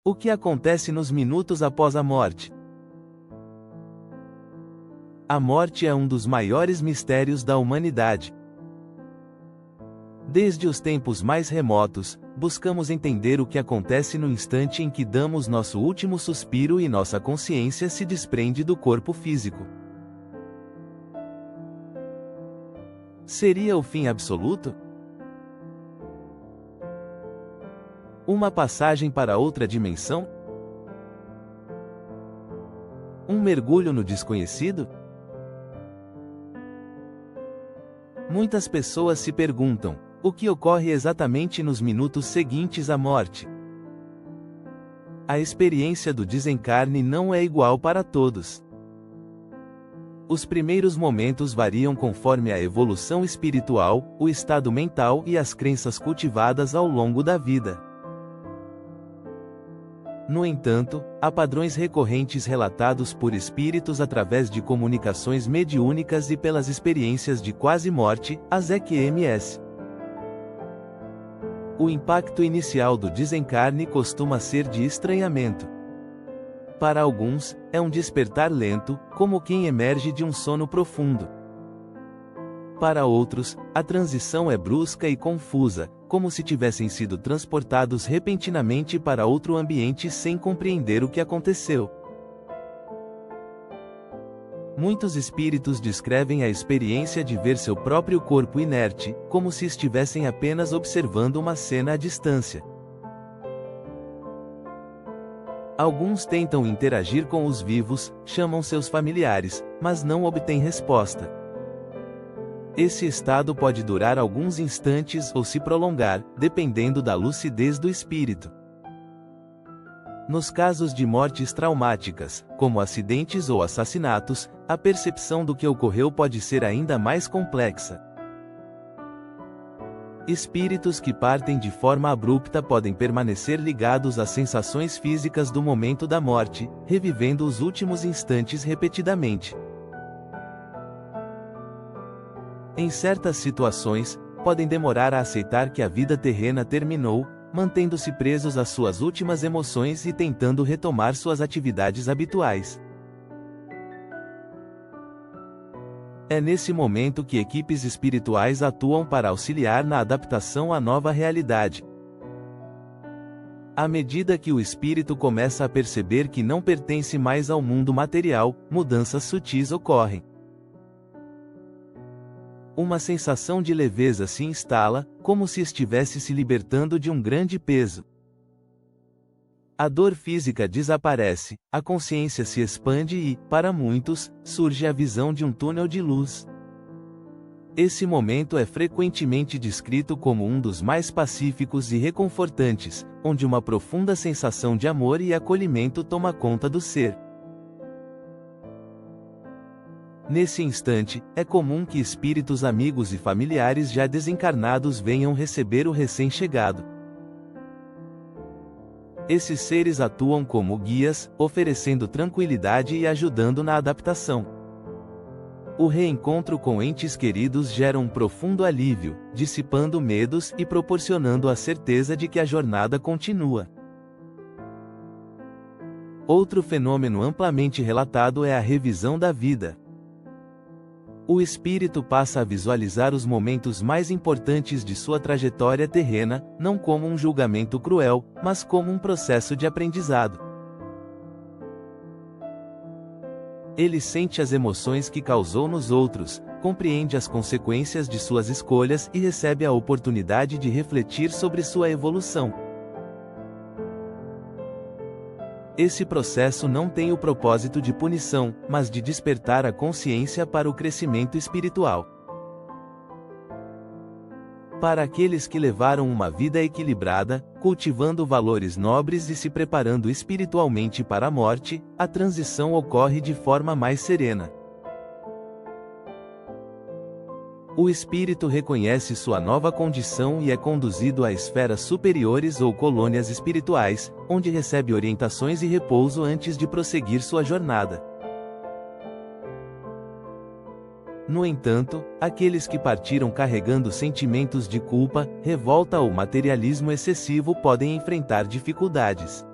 O que acontece nos minutos após a morte? A morte é um dos maiores mistérios da humanidade. Desde os tempos mais remotos, buscamos entender o que acontece no instante em que damos nosso último suspiro e nossa consciência se desprende do corpo físico. Seria o fim absoluto? Uma passagem para outra dimensão? Um mergulho no desconhecido? Muitas pessoas se perguntam: o que ocorre exatamente nos minutos seguintes à morte? A experiência do desencarne não é igual para todos. Os primeiros momentos variam conforme a evolução espiritual, o estado mental e as crenças cultivadas ao longo da vida. No entanto, há padrões recorrentes relatados por espíritos através de comunicações mediúnicas e pelas experiências de quase-morte, as EQMS. O impacto inicial do desencarne costuma ser de estranhamento. Para alguns, é um despertar lento, como quem emerge de um sono profundo. Para outros, a transição é brusca e confusa, como se tivessem sido transportados repentinamente para outro ambiente sem compreender o que aconteceu. Muitos espíritos descrevem a experiência de ver seu próprio corpo inerte, como se estivessem apenas observando uma cena à distância. Alguns tentam interagir com os vivos, chamam seus familiares, mas não obtêm resposta. Esse estado pode durar alguns instantes ou se prolongar, dependendo da lucidez do espírito. Nos casos de mortes traumáticas, como acidentes ou assassinatos, a percepção do que ocorreu pode ser ainda mais complexa. Espíritos que partem de forma abrupta podem permanecer ligados às sensações físicas do momento da morte, revivendo os últimos instantes repetidamente. Em certas situações, podem demorar a aceitar que a vida terrena terminou, mantendo-se presos às suas últimas emoções e tentando retomar suas atividades habituais. É nesse momento que equipes espirituais atuam para auxiliar na adaptação à nova realidade. À medida que o espírito começa a perceber que não pertence mais ao mundo material, mudanças sutis ocorrem. Uma sensação de leveza se instala, como se estivesse se libertando de um grande peso. A dor física desaparece, a consciência se expande e, para muitos, surge a visão de um túnel de luz. Esse momento é frequentemente descrito como um dos mais pacíficos e reconfortantes, onde uma profunda sensação de amor e acolhimento toma conta do ser. Nesse instante, é comum que espíritos amigos e familiares já desencarnados venham receber o recém-chegado. Esses seres atuam como guias, oferecendo tranquilidade e ajudando na adaptação. O reencontro com entes queridos gera um profundo alívio, dissipando medos e proporcionando a certeza de que a jornada continua. Outro fenômeno amplamente relatado é a revisão da vida. O espírito passa a visualizar os momentos mais importantes de sua trajetória terrena, não como um julgamento cruel, mas como um processo de aprendizado. Ele sente as emoções que causou nos outros, compreende as consequências de suas escolhas e recebe a oportunidade de refletir sobre sua evolução. Esse processo não tem o propósito de punição, mas de despertar a consciência para o crescimento espiritual. Para aqueles que levaram uma vida equilibrada, cultivando valores nobres e se preparando espiritualmente para a morte, a transição ocorre de forma mais serena. O espírito reconhece sua nova condição e é conduzido a esferas superiores ou colônias espirituais, onde recebe orientações e repouso antes de prosseguir sua jornada. No entanto, aqueles que partiram carregando sentimentos de culpa, revolta ou materialismo excessivo podem enfrentar dificuldades.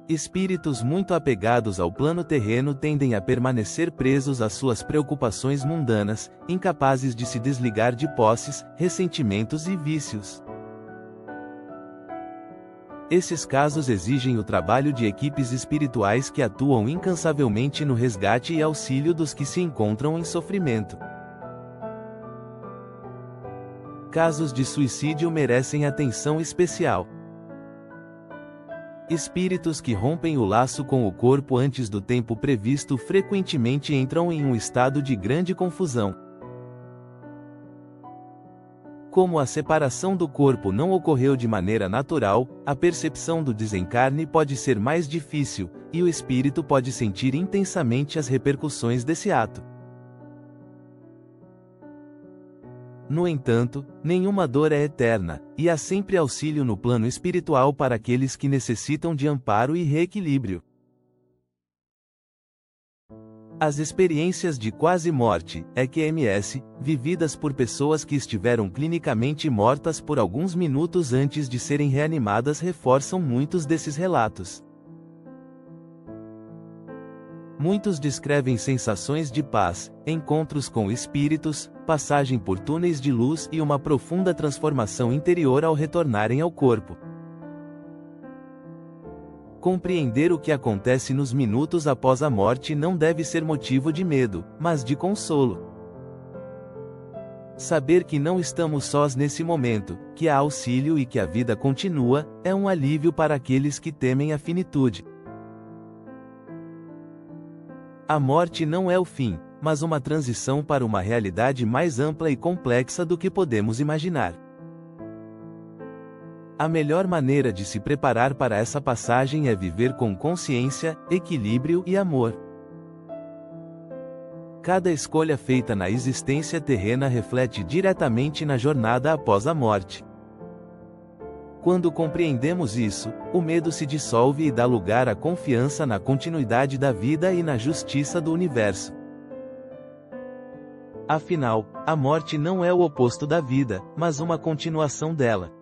Espíritos muito apegados ao plano terreno tendem a permanecer presos às suas preocupações mundanas, incapazes de se desligar de posses, ressentimentos e vícios. Esses casos exigem o trabalho de equipes espirituais que atuam incansavelmente no resgate e auxílio dos que se encontram em sofrimento. Casos de suicídio merecem atenção especial. Espíritos que rompem o laço com o corpo antes do tempo previsto frequentemente entram em um estado de grande confusão. Como a separação do corpo não ocorreu de maneira natural, a percepção do desencarne pode ser mais difícil, e o espírito pode sentir intensamente as repercussões desse ato. No entanto, nenhuma dor é eterna, e há sempre auxílio no plano espiritual para aqueles que necessitam de amparo e reequilíbrio. As experiências de quase morte, EQMS, vividas por pessoas que estiveram clinicamente mortas por alguns minutos antes de serem reanimadas reforçam muitos desses relatos. Muitos descrevem sensações de paz, encontros com espíritos, passagem por túneis de luz e uma profunda transformação interior ao retornarem ao corpo. Compreender o que acontece nos minutos após a morte não deve ser motivo de medo, mas de consolo. Saber que não estamos sós nesse momento, que há auxílio e que a vida continua, é um alívio para aqueles que temem a finitude. A morte não é o fim, mas uma transição para uma realidade mais ampla e complexa do que podemos imaginar. A melhor maneira de se preparar para essa passagem é viver com consciência, equilíbrio e amor. Cada escolha feita na existência terrena reflete diretamente na jornada após a morte. Quando compreendemos isso, o medo se dissolve e dá lugar à confiança na continuidade da vida e na justiça do universo. Afinal, a morte não é o oposto da vida, mas uma continuação dela.